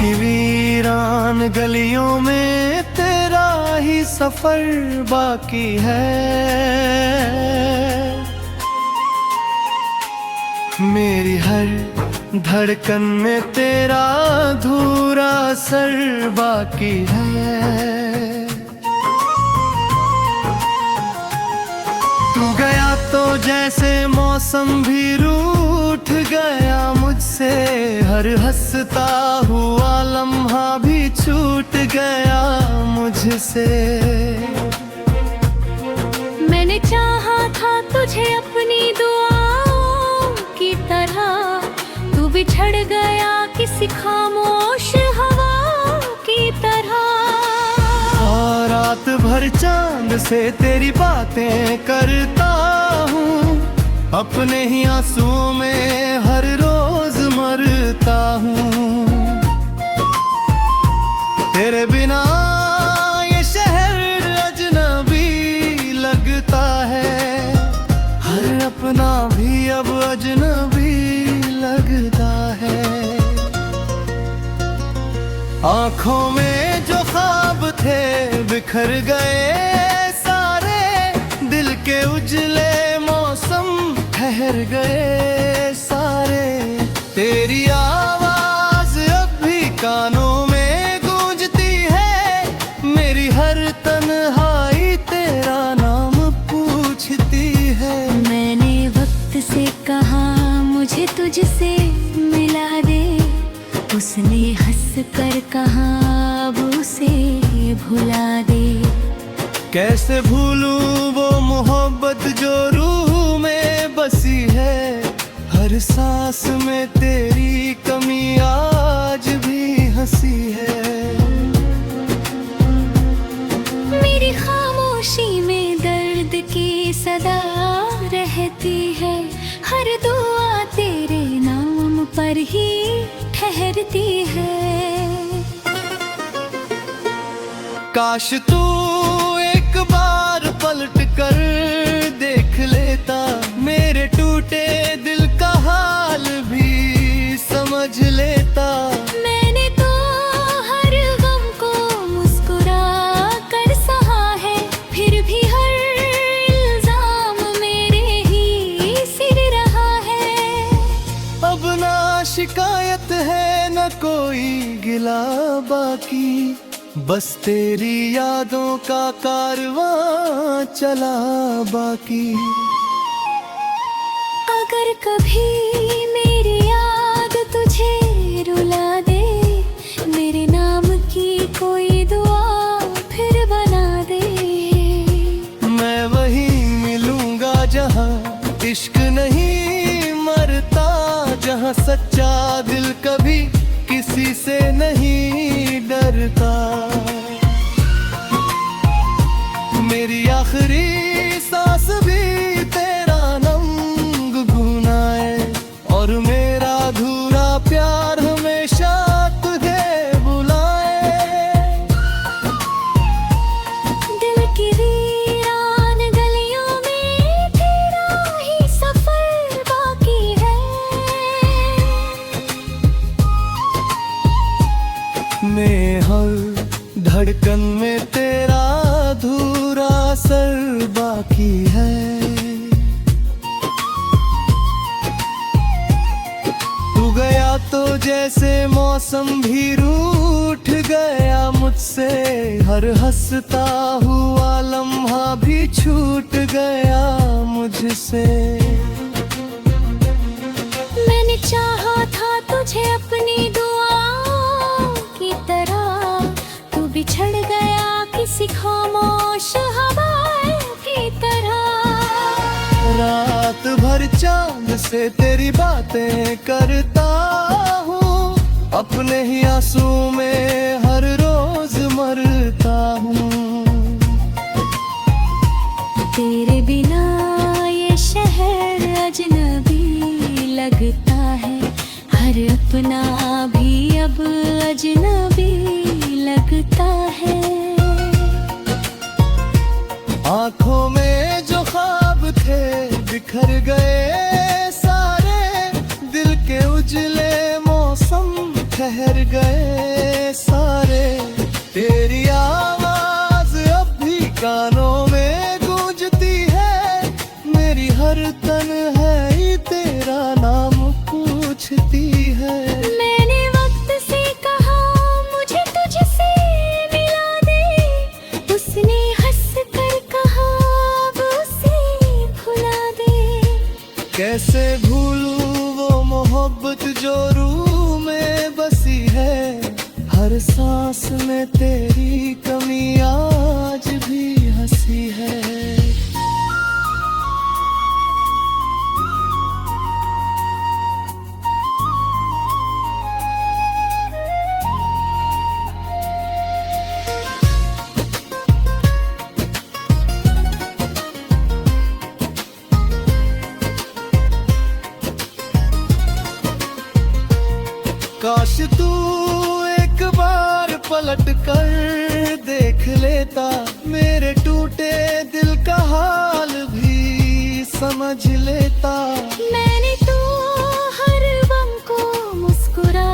की वीरान गलियों में तेरा ही सफर बाकी है। मेरी हर धड़कन में तेरा अधूरा असर बाकी है। तू गया तो जैसे मौसम भी रूठ गया मुझसे, हर हंसता हुआ लम्हा भी छूट गया मुझसे। मैंने चाहा था तुझे अपनी दुआओं की तरह, तू बिछड़ गया किसी खामोश हवा की तरह। और रात भर चांद से तेरी बातें करता हूँ, अपने ही आंसुओं में हर रोज मरता हूँ। तेरे बिना ये शहर अजनबी लगता है, हर अपना भी अब अजनबी लगता है। आँखों में जो ख्वाब थे बिखर गए सारे, दिल के उजले मौसम ठहर गए सारे। तेरी आवाज अब भी कानों में गूंजती है, मेरी हर तन्हाई तेरा नाम पूछती है। मैंने वक्त से कहा मुझे तुझसे मिला दे, उसने हंस कर कहा अब उसे भुला दे। कैसे भूलूं वो मोहब्बत जो रूह में बसी है, हर सांस में तेरी कमी आज भी हंसी है। मेरी खामोशी में दर्द की सदा रहती है, हर दुआ तेरे नाम पर ही ठहरती है। काश तू एक बार पलट कर देख लेता, मेरे टूटे दिल का हाल भी समझ लेता। मैंने तो हर गम को मुस्कुरा कर सहा है, फिर भी हर इल्जाम मेरे ही सिर रहा है। अब ना शिकायत है न कोई गिला बाकी, बस तेरी यादों का कारवां चला बाकी। अगर कभी मेरी याद तुझे रुला दे, मेरे नाम की कोई दुआ फिर बना दे। मैं वहीं मिलूंगा जहां इश्क नहीं मरता, जहां सच्चा दिल कभी किसी से नहीं डरता। मेरी आखिरी सांस भी तेरा नाम गुनगुनाए, और मेरा अधूरा प्यार हमेशा तुझे बुलाए। दिल की वीरान गलियों में तेरा ही सफर बाकी है। मैं हर धड़कन में तेरा अधूरा असर बाकी है। तू गया तो जैसे मौसम भी रूठ गया मुझसे, हर हंसता हुआ लम्हा भी छूट गया मुझसे। मैंने चाहा था तुझे अपनी दुआओं की तरह, तू बिछड़ गया किसी खामोश हवा की तरह। रात भर चांद से तेरी बातें करता हूँ, अपने ही आंसू में हर रोज मरता हूँ। तेरे बिना ये शहर अजनबी लगता है, हर अपना भी अब अजनबी लगता है। आँखों में जो ख्वाब थे बिखर गए सारे, दिल के उजले मौसम ठहर गए। तेरी आवाज अब भी कानों में गूंजती है, मेरी हर तन्हाई तेरा नाम पूछती है। मैंने वक्त से कहा मुझे तुझसे मिला दे, उसने हंस कर कहा अब उसे भुला दे। कैसे भूलूं वो मोहब्बत जो रूह में बसी है, हर सांस में तेरी कमी आज भी हंसी है। काश तू एक बार पलट कर देख लेता, मेरे टूटे दिल का हाल भी समझ लेता। मैंने तो हर गम को मुस्कुरा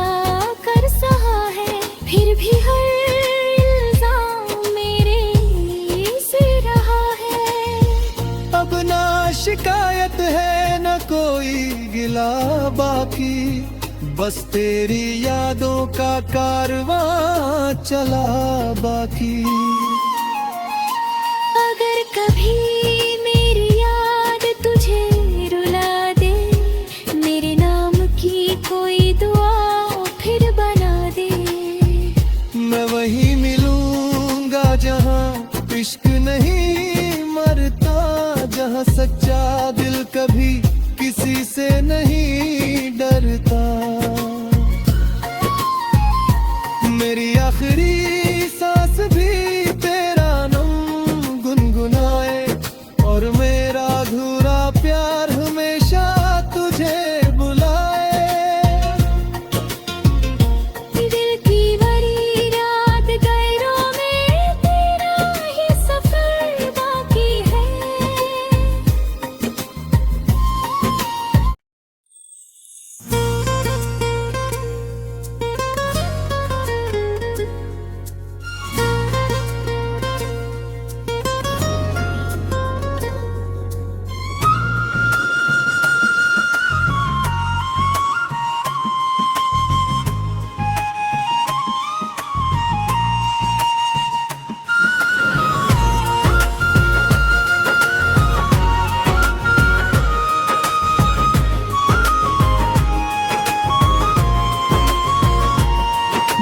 कर सहा है, फिर भी हर इल्जाम मेरे से रहा है। अब ना शिकायत है न कोई गिला बाकी, बस तेरी यादों का कारवां चला बाकी। अगर कभी मेरी याद तुझे रुला दे, मेरे नाम की कोई दुआ फिर बना दे। मैं वहीं मिलूंगा जहां इश्क नहीं मरता, जहां सच्चा दिल कभी किसी से नहीं डरता। मेरी आखिरी सांस भी तेरा नाम गुनगुनाए, और मेरा अधूरा प्यार हमेशा तुझे बुलाए। दिल की बड़ी रात गैरों में तेरा ही सफर बाकी है।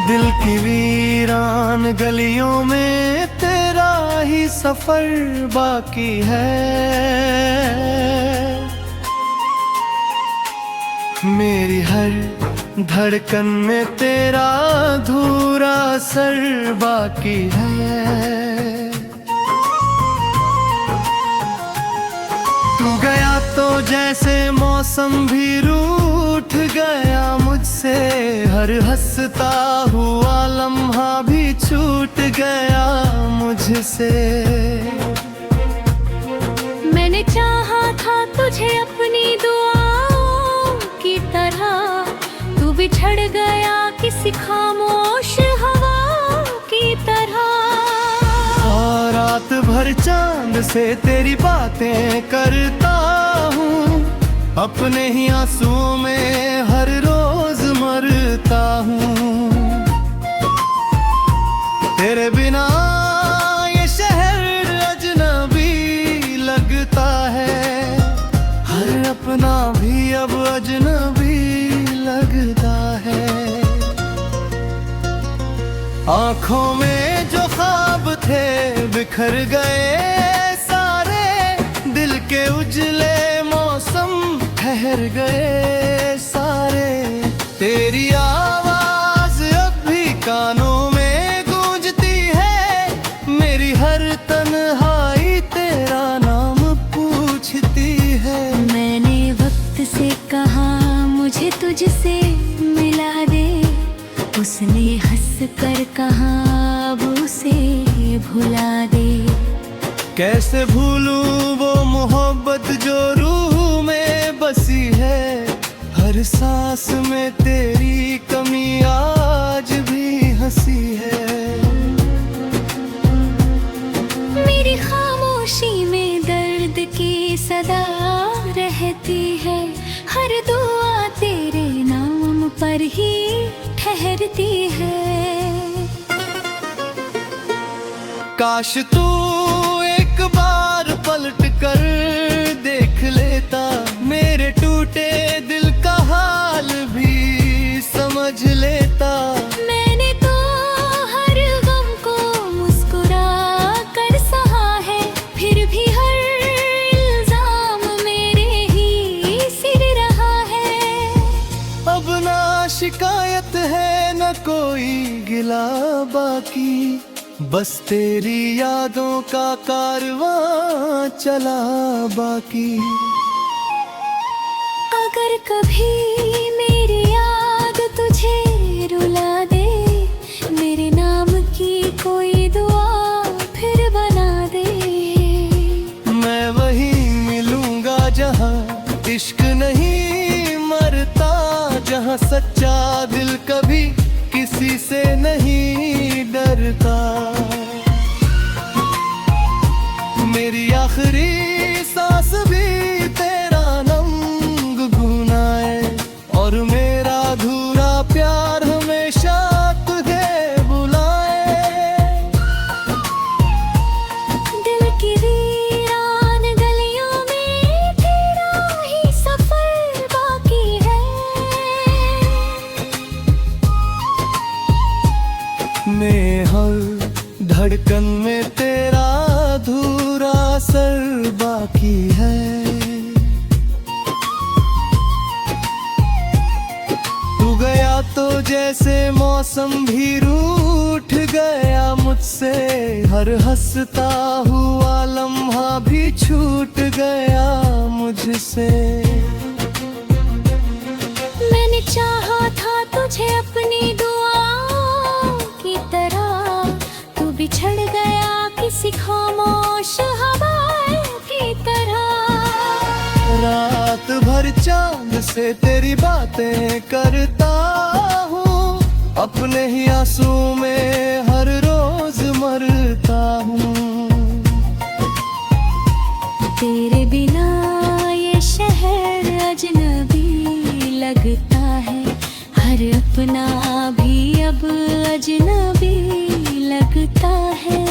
दिल की वीरान गलियों में तेरा ही सफर बाकी है। मेरी हर धड़कन में तेरा अधूरा असर बाकी है। तू गया तो जैसे मौसम भी रूठ गया मुझसे, हर हंसता हुआ लम्हा भी छूट गया मुझसे। मैंने चाहा था तुझे अपनी दुआओं की तरह, तू बिछड़ गया किसी खामोश हवा की तरह। और रात भर चांद से तेरी बातें करता हूँ, अपने ही आंसुओं में हर रोज मरता हूँ। तेरे बिना ये शहर अजनबी लगता है, हर अपना भी अब अजनबी लगता है। आँखों में जो ख्वाब थे बिखर गए सारे, दिल के उजले मौसम ठहर गए सारे। तेरी आवाज अब भी कानों में गूंजती है, मेरी हर तन्हाई तेरा नाम पूछती है। मैंने वक्त से कहा मुझे तुझसे मिला दे, उसने हंस कर कहा अब उसे भुला दे। कैसे भूलूं वो मोहब्बत जो रूह में बसी है, हर सांस में तेरी कमी आज भी हंसी है। पर ही ठहरती है। काश तू एक बार पलट कर देख लेता, मेरे टूटे दिल का हाल भी समझ लेता। मैंने तो हर गम को मुस्कुरा कर सहा है, फिर भी हर इल्जाम मेरे ही सिर रहा है। अब ना शिकायत है न कोई गिला बाकी, बस तेरी यादों का कारवां चला बाकी। अगर कभी मेरी याद तुझे रुला दे, मेरे नाम की कोई दुआ फिर बना दे। मैं वहीं मिलूंगा जहां इश्क नहीं मरता, जहां सच्चा दिल कभी किसी से नहीं डरता। मेरी आखिरी सांस भी तेरा नाम गुनगुनाए, और मेरा अधूरा प्यार हमेशा तुझे बुलाए। दिल की वीरान गलियों में तेरा ही सफर बाकी है। मैं हर धड़कन में तेरा अधूरा असर बाकी है। तू गया तो जैसे मौसम भी रूठ गया मुझसे, हर हंसता हुआ लम्हा भी छूट गया मुझसे। मैंने चाहा था तुझे अपनी दुआओं की तरह, तू बिछड़ गया किसी खामोश हवा की तरह। रात भर चांद से तेरी बातें करता हूँ, अपने ही आंसू में हर रोज मरता हूँ। तेरे बिना ये शहर अजनबी लगता है, हर अपना भी अब अजनबी लगता है।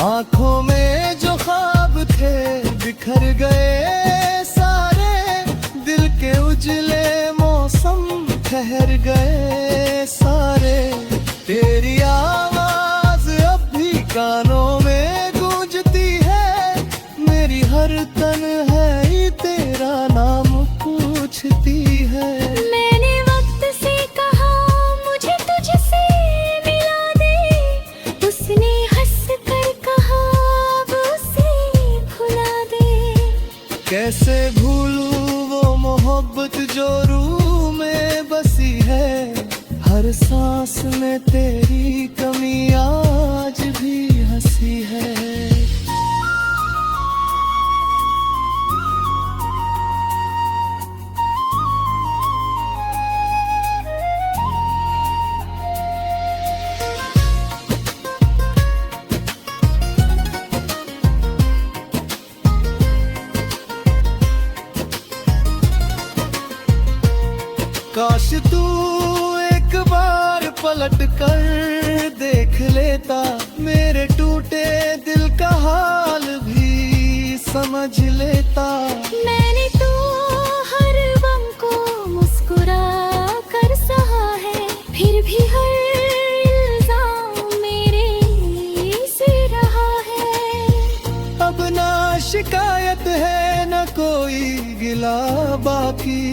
आँखों में जो ख्वाब थे बिखर गए सारे, दिल के उजले मौसम ठहर गए सारे। तेरी आवाज अब भी कानों में गूंजती है, मेरी हर तन्हाई तेरा नाम पूछती है। मैंने वक्त से कहा मुझे तुझसे मिला दे, उसने हंस कर कहा अब उसे भुला दे। कैसे भूलूं वो मोहब्बत जो रूह में बसी है, हर सांस में तेरी कमी आज भी हंसी है। काश तू एक बार पलट कर देख लेता, मेरे टूटे दिल का हाल भी समझ लेता। मैंने तो हर गम को मुस्कुरा कर सहा है, फिर भी हर इल्जाम मेरे से रहा है। अब ना शिकायत है न कोई गिला बाकी,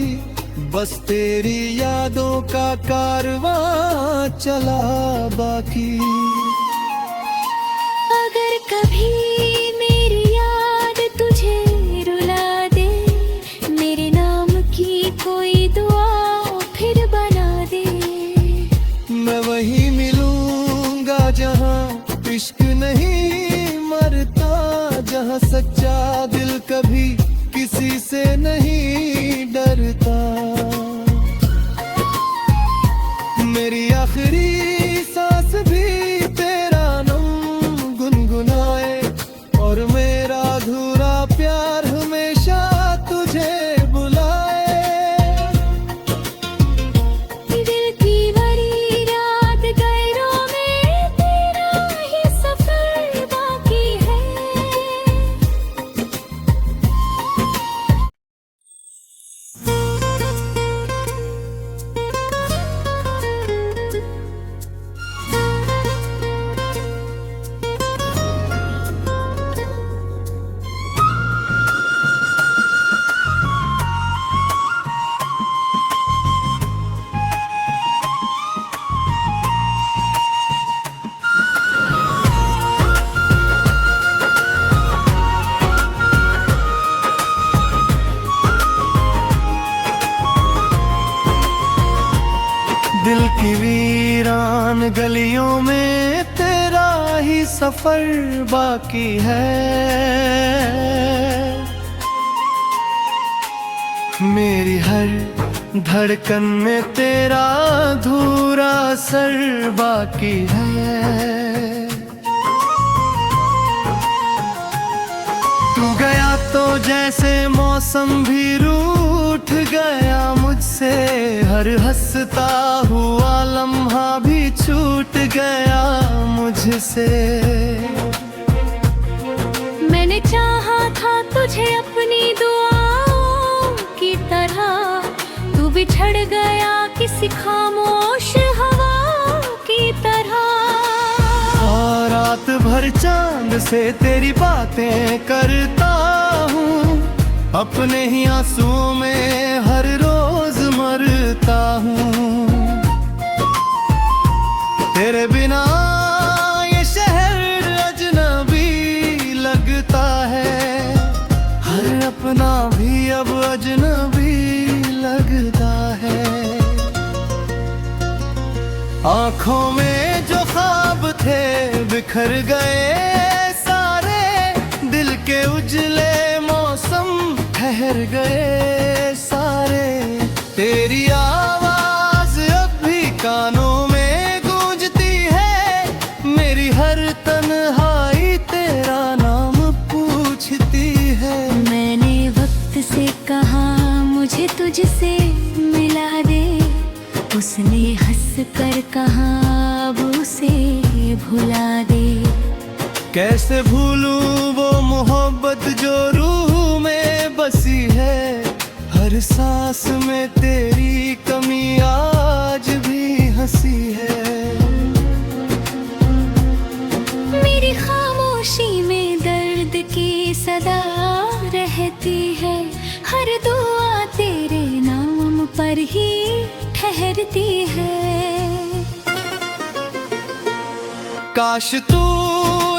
बस तेरी यादों का कारवां चला बाकी। अगर कभी मेरी याद तुझे रुला दे, मेरे नाम की कोई दुआ फिर बना दे। मैं वहीं मिलूंगा जहां इश्क नहीं मरता, जहां सच्चा दिल कभी किसी से नहीं डरता। मेरी आखिरी सांस भी तेरा नाम गुनगुनाए, और मेरा अधूरा प्यार हमेशा तुझे बुलाए। की वीरान गलियों में तेरा ही सफर बाकी है। मेरी हर धड़कन में तेरा अधूरा असर बाकी है। तू गया तो जैसे मौसम भी रूठ गया मुझसे, हर हंसता हुआ लम्हा भी छूट गया मुझसे। मैंने चाहा था तुझे अपनी दुआओं की तरह, तू बिछड़ गया किसी खामोश हवा की तरह। और रात भर चांद से तेरी बातें करता हूँ, अपने ही आंसुओं में हर रोज मरता हूँ। तेरे बिना ये शहर अजनबी लगता है, हर अपना भी अब अजनबी लगता है। आँखों में जो ख्वाब थे बिखर गए सारे, दिल के उजले मौसम ठहर गए सारे। तेरी आवाज अब भी कानों में गूंजती है, मेरी हर तन्हाई तेरा नाम पूछती है। मैंने वक्त से कहा मुझे तुझसे मिला दे, उसने हंस कर कहा अब उसे भुला दे। कैसे भूलूं वो मोहब्बत जो रूह में बसी है, हर सांस में तेरी कमी आज भी हंसी है। मेरी खामोशी में दर्द की सदा रहती है, हर दुआ तेरे नाम पर ही ठहरती है। काश तू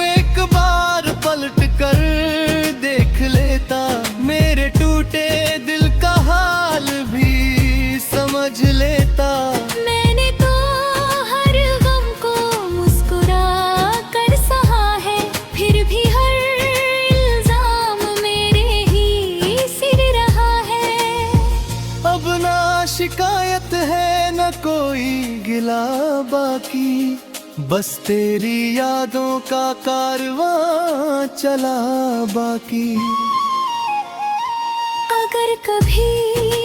एक बार पलट कर देख लेता, मेरे टूटे दिल का हाल भी समझ लेता। मैंने तो हर गम को मुस्कुरा कर सहा है, फिर भी हर इल्जाम मेरे ही सिर रहा है। अब ना शिकायत है न कोई गिला बाकी, बस तेरी यादों का कारवां चला बाकी। अगर कभी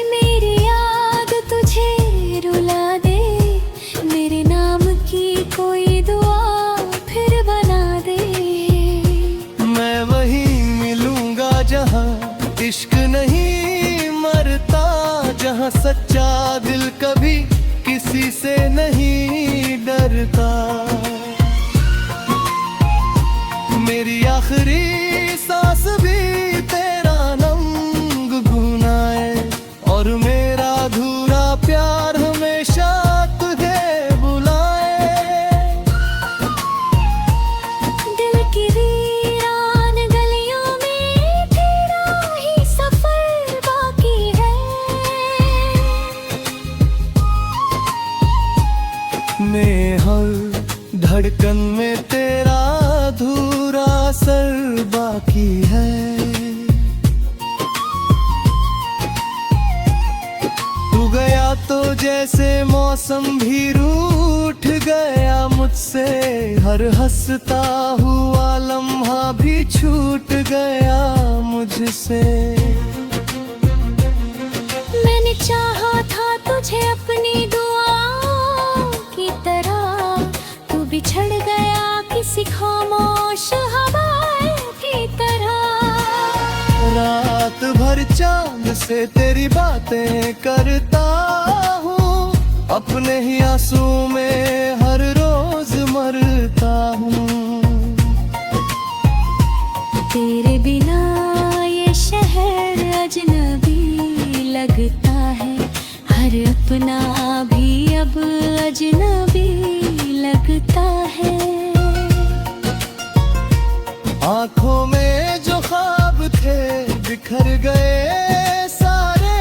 मेरी याद तुझे रुला दे, मेरे नाम की कोई दुआ फिर बना दे। मैं वहीं मिलूंगा जहां इश्क नहीं मरता, जहां सच्चा दिल कभी किसी से नहीं डरता। मेरी आखिरी सांस भी तेरा नाम गुनगुनाए, और मेरा अधूरा प्यार हमेशा तुझे बुलाए। दिल की वीरान गलियों में तेरा ही सफर बाकी है। मैं हर धड़कन में तेरा अधूरा असर बाकी है। तू गया तो जैसे मौसम भी रूठ गया मुझसे, हर हंसता हुआ लम्हा भी छूट गया मुझसे। मैंने चाहा था तुझे अपनी दुआओं की तरह, तू बिछड़ गया किसी खामोश हवा की तरह। रात भर चांद से तेरी बातें करता हूँ, अपने ही आंसू में हर रोज मरता हूँ। तेरे बिना ये शहर अजनबी लगता है, हर अपना भी अब अजनबी लगता है। आँखों में जो ख्वाब थे बिखर गए सारे,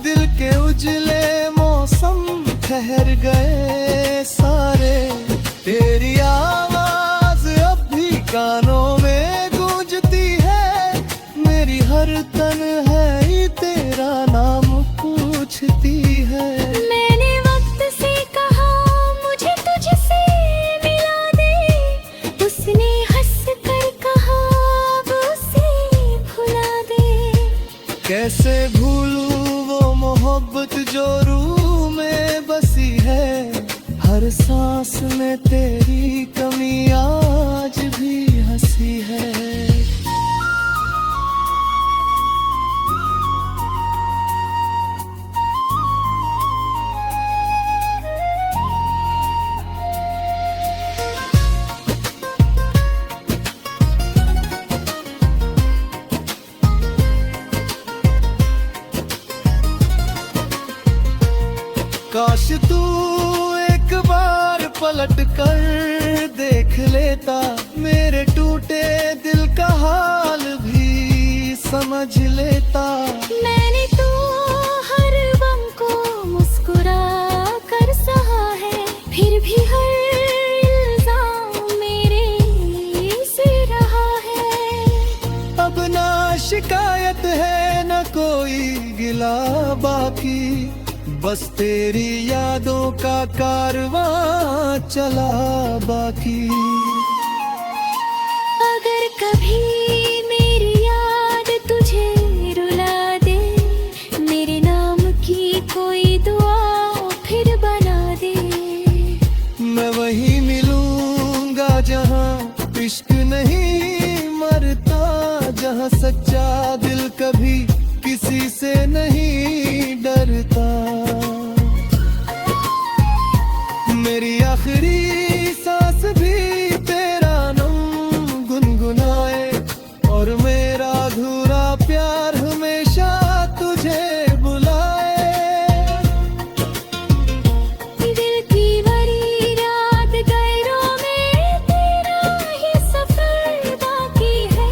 दिल के उजले मौसम ठहर गए कानों में गूंजती है, मेरी हर तन्हाई तेरा नाम पूछती है। मैंने वक्त से कहा मुझे तुझसे मिला दे, उसने हंस कर कहा अब उसे भुला दे। कैसे भूलूं वो मोहब्बत जो रूह में बसी है, हर सांस में तेरी कमी आज भी हंसी है। काश तू एक बार पलट कर देख लेता, मेरे टूटे दिल का हाल भी समझ लेता। मैंने तो हर गम को मुस्कुरा कर सहा है, फिर भी हर इल्जाम मेरे से रहा है। अब ना शिकायत है न कोई गिला बाकी, बस तेरी यादों का कारवां चला बाकी। अगर कभी मेरी याद तुझे रुला दे, मेरे नाम की कोई दुआ फिर बना दे। मैं वहीं मिलूंगा जहां इश्क नहीं मरता, जहां सच्चा दिल कभी किसी से नहीं डरता। मेरी आखिरी सांस भी तेरा नाम गुनगुनाए, और मेरा अधूरा प्यार हमेशा तुझे बुलाए। दिल की बड़ी रात गैरों में तेरा ही सफर बाकी है।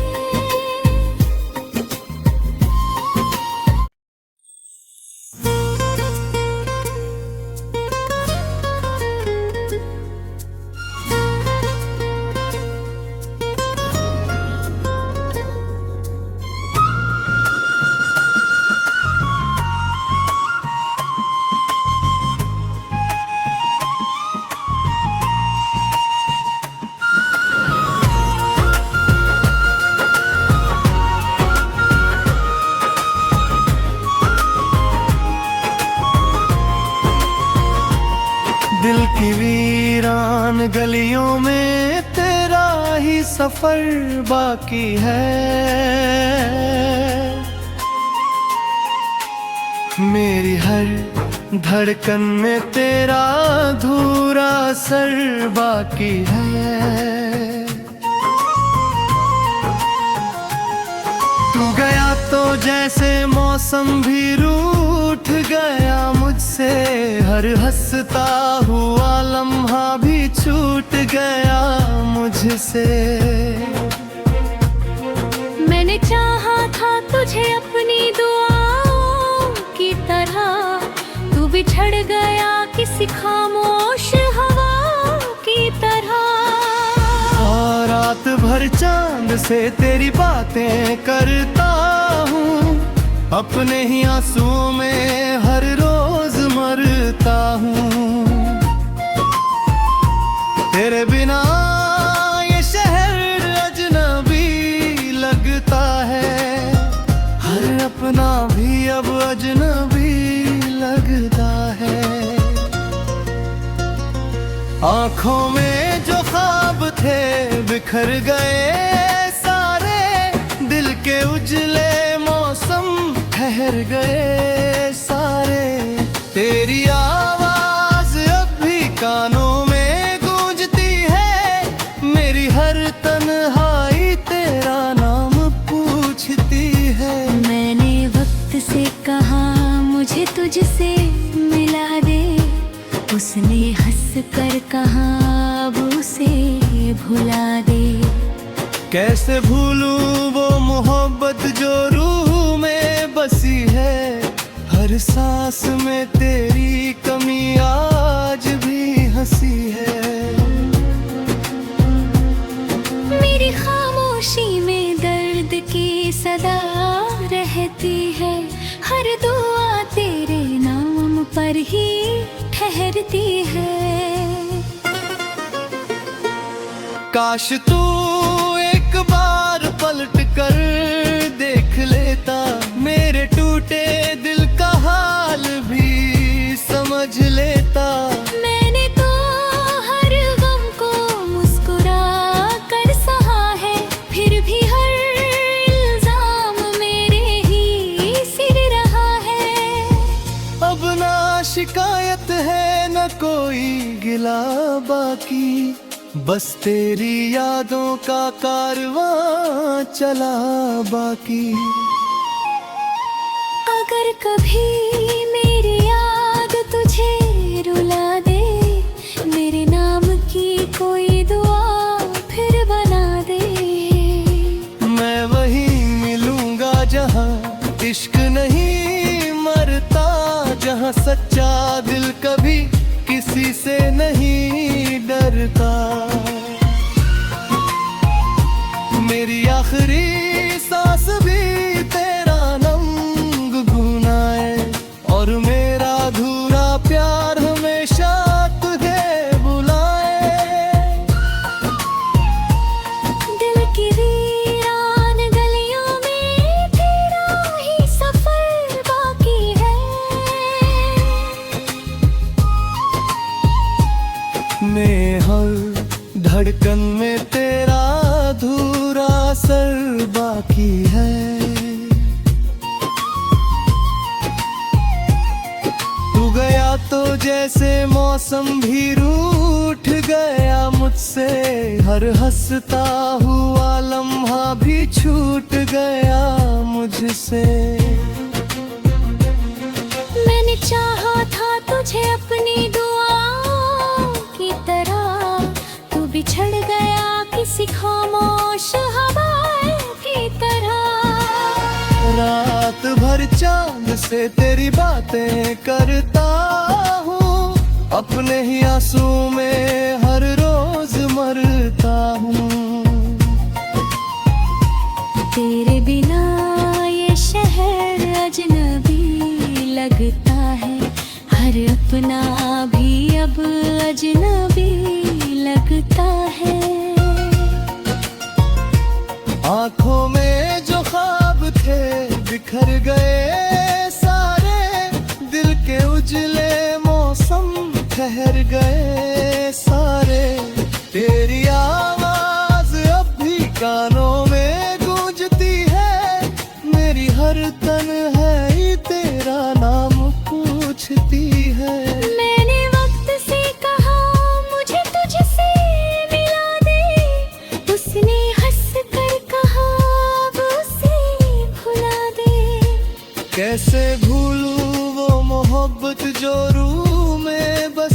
दिल की वीरान गलियों में तेरा ही सफर बाकी है। मेरी हर धड़कन में तेरा अधूरा असर बाकी है। तू गया तो जैसे मौसम भी रूठ गया मुझसे, हर हंसता हुआ लम्हा भी छूट गया मुझसे। मैंने चाहा था तुझे अपनी दुआओं की तरह, तू बिछड़ गया किसी खामोश हवा की तरह। और रात भर चांद से तेरी बातें करता हूँ, अपने ही आंसुओं में हर रोज मरता हूँ। तेरे बिना ये शहर अजनबी लगता है, हर अपना भी अब अजनबी लगता है। आँखों में जो ख्वाब थे बिखर गए सारे, दिल के उजले मौसम ठहर गए सारे। तेरी आवाज अब भी कानों में गूंजती है, मेरी हर तन्हाई तेरा नाम पूछती है। मैंने वक्त से कहा मुझे तुझसे मिला दे, उसने हंस कर कहा अब उसे भुला दे। कैसे भूलूं वो मोहब्बत जो रूह में बसी है, हर सांस में तेरी कमी आज भी हंसी है। मेरी हर दुआ तेरे नाम पर ही ठहरती है। काश तू एक बार पलट कर देख लेता, मेरे टूटे दिल का हाल भी समझ लेता। मैंने तो हर गम को मुस्कुरा कर सहा है, फिर भी हर इल्जाम मेरे ही सिर रहा है। अब ना शिकायत है न कोई गिला बाकी, बस तेरी यादों का कारवां चला बाकी। अगर कभी मेरी याद तुझे रुला दे, मेरे नाम की कोई दुआ फिर बना दे। मैं वहीं मिलूंगा जहां इश्क नहीं मरता, जहां सच्चा दिल कभी किसी से नहीं डरता। मेरी आखिरी सांस भी तेरा नाम गुनगुनाए, और मेरा अधूरा प्यार हमेशा तुझे बुलाए। दिल की वीरान गलियों में तेरा ही सफर बाकी है। मैं हर धड़कन में तेरा अधूरा असर बाकी है। तू गया तो जैसे मौसम भी रूठ गया मुझसे, हर हंसता हुआ लम्हा भी छूट गया मुझसे। मैंने चाहा था तुझे अपनी दुआओं की तरह, तू बिछड़ गया किसी खामोश हवा की तरह। रात भर चांद से तेरी बातें करता हूँ, अपने ही आंसू में हर रोज मरता हूँ। तेरे बिना ये शहर अजनबी लगता है, हर अपना भी अब अजनबी लगता है। आँखों में जो ख्वाब थे बिखर गए सारे, दिल के उजले मौसम ठहर गए सारे। तेरी आवाज अब भी कानों में गूंजती है, मेरी हर तन्हाई तेरा नाम पूछती है। मैंने वक्त से कहा मुझे तुझसे मिला दे, उसने हंस कर कहा अब उसे भुला दे। कैसे भूलूं वो मोहब्बत जो रूह में बस